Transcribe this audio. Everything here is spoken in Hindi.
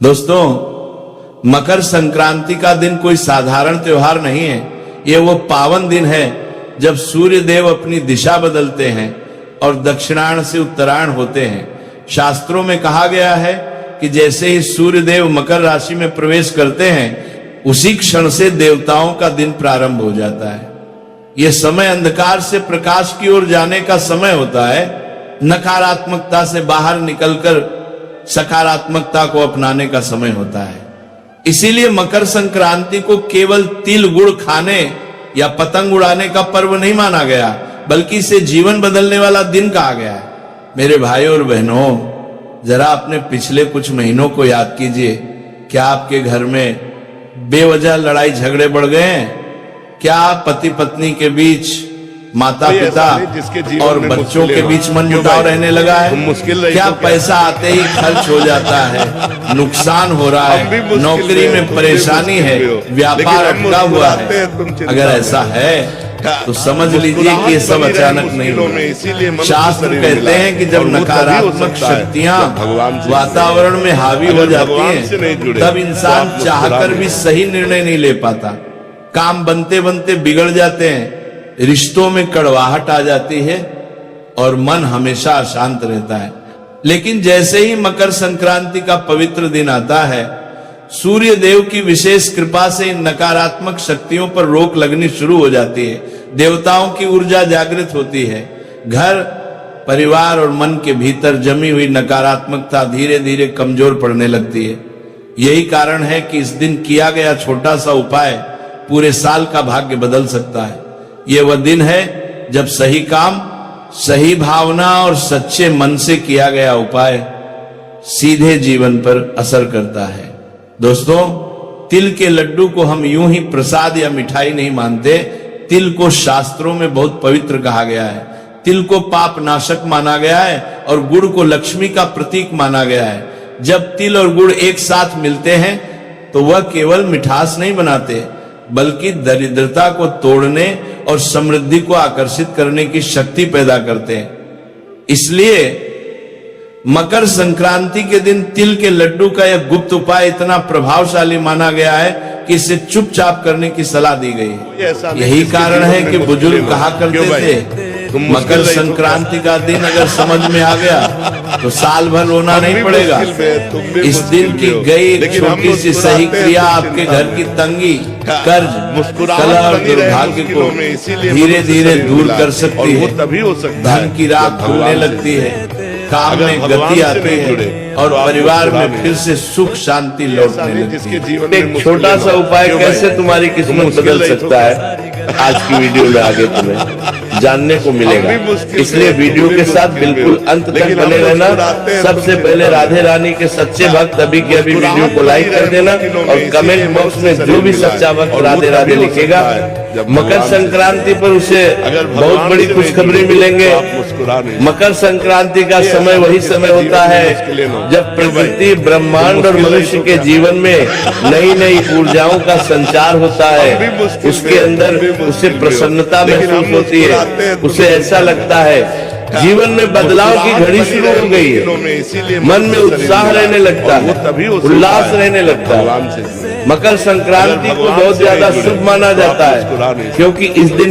दोस्तों, मकर संक्रांति का दिन कोई साधारण त्योहार नहीं है। ये वो पावन दिन है जब सूर्य देव अपनी दिशा बदलते हैं और दक्षिणायण से उत्तरायण होते हैं। शास्त्रों में कहा गया है कि जैसे ही सूर्य देव मकर राशि में प्रवेश करते हैं, उसी क्षण से देवताओं का दिन प्रारंभ हो जाता है। यह समय अंधकार से प्रकाश की ओर जाने का समय होता है, नकारात्मकता से बाहर निकलकर सकारात्मकता को अपनाने का समय होता है। इसीलिए मकर संक्रांति को केवल तिल गुड़ खाने या पतंग उड़ाने का पर्व नहीं माना गया, बल्कि इसे जीवन बदलने वाला दिन कहा गया है। मेरे भाइयों और बहनों, जरा अपने पिछले कुछ महीनों को याद कीजिए। क्या आपके घर में बेवजह लड़ाई झगड़े बढ़ गए हैं? क्या पति पत्नी के बीच, माता पिता और बच्चों के बीच मनमुटाव रहने लगा है? क्या पैसा आते ही खर्च हो जाता है, नुकसान हो रहा है, नौकरी में परेशानी है, व्यापार अटका हुआ है? अगर ऐसा है तो समझ लीजिए कि ये सब अचानक नहीं हुआ। शास्त्र कहते हैं कि जब नकारात्मक शक्तियां वातावरण में हावी हो जाती हैं, तब इंसान चाहकर भी सही निर्णय नहीं ले पाता। काम बनते बनते बिगड़ जाते हैं, रिश्तों में कड़वाहट आ जाती है और मन हमेशा अशांत रहता है। लेकिन जैसे ही मकर संक्रांति का पवित्र दिन आता है, सूर्य देव की विशेष कृपा से इन नकारात्मक शक्तियों पर रोक लगनी शुरू हो जाती है। देवताओं की ऊर्जा जागृत होती है। घर, परिवार और मन के भीतर जमी हुई नकारात्मकता धीरे धीरे कमजोर पड़ने लगती है। यही कारण है कि इस दिन किया गया छोटा सा उपाय पूरे साल का भाग्य बदल सकता है। यह वह दिन है जब सही काम, सही भावना और सच्चे मन से किया गया उपाय सीधे जीवन पर असर करता है। दोस्तों, तिल के लड्डू को हम यूं ही प्रसाद या मिठाई नहीं मानते। तिल को शास्त्रों में बहुत पवित्र कहा गया है। तिल को पाप नाशक माना गया है और गुड़ को लक्ष्मी का प्रतीक माना गया है। जब तिल और गुड़ एक साथ मिलते हैं तो वह केवल मिठास नहीं बनाते, बल्कि दरिद्रता को तोड़ने और समृद्धि को आकर्षित करने की शक्ति पैदा करते हैं। इसलिए मकर संक्रांति के दिन तिल के लड्डू का यह गुप्त उपाय इतना प्रभावशाली माना गया है कि इसे चुपचाप करने की सलाह दी गई है। यही कारण है कि बुजुर्ग कहा करते थे, मकर संक्रांति का दिन अगर समझ में आ गया तो साल भर रोना नहीं पड़ेगा। इस दिन की गई एक छोटी सी सही क्रिया आपके घर की तंगी, कर्ज, कलह और दुर्भाग्य को धीरे धीरे दूर कर सकती है। धन की राह खुलने लगती है, काम में गति आती है और परिवार में फिर से सुख शांति लौटने लगती है। एक छोटा सा उपाय कैसे तुम्हारी किस्मत बदल सकता है, आज की वीडियो में आगे तुम्हें जानने को मिलेगा। इसलिए वीडियो के साथ बिल्कुल अंत तक बने रहना। सबसे पहले राधे रानी के सच्चे भक्त अभी के अभी वीडियो को लाइक कर देना और कमेंट बॉक्स में जो भी सच्चा भक्त राधे राधे लिखेगा, मकर संक्रांति पर उसे बहुत बड़ी खुशखबरी मिलेंगे। मकर संक्रांति का समय वही समय होता है जब प्रकृति, ब्रह्मांड और मनुष्य के जीवन में नई नई ऊर्जाओं का संचार होता है। उसके अंदर उसे प्रसन्नता महसूस होती है। उसे ऐसा लगता है जीवन में बदलाव की घड़ी शुरू हो गई है। मन में उत्साह रहने लगता है, उल्लास रहने लगता है। मकर संक्रांति को बहुत ज्यादा शुभ माना जाता है क्योंकि इस दिन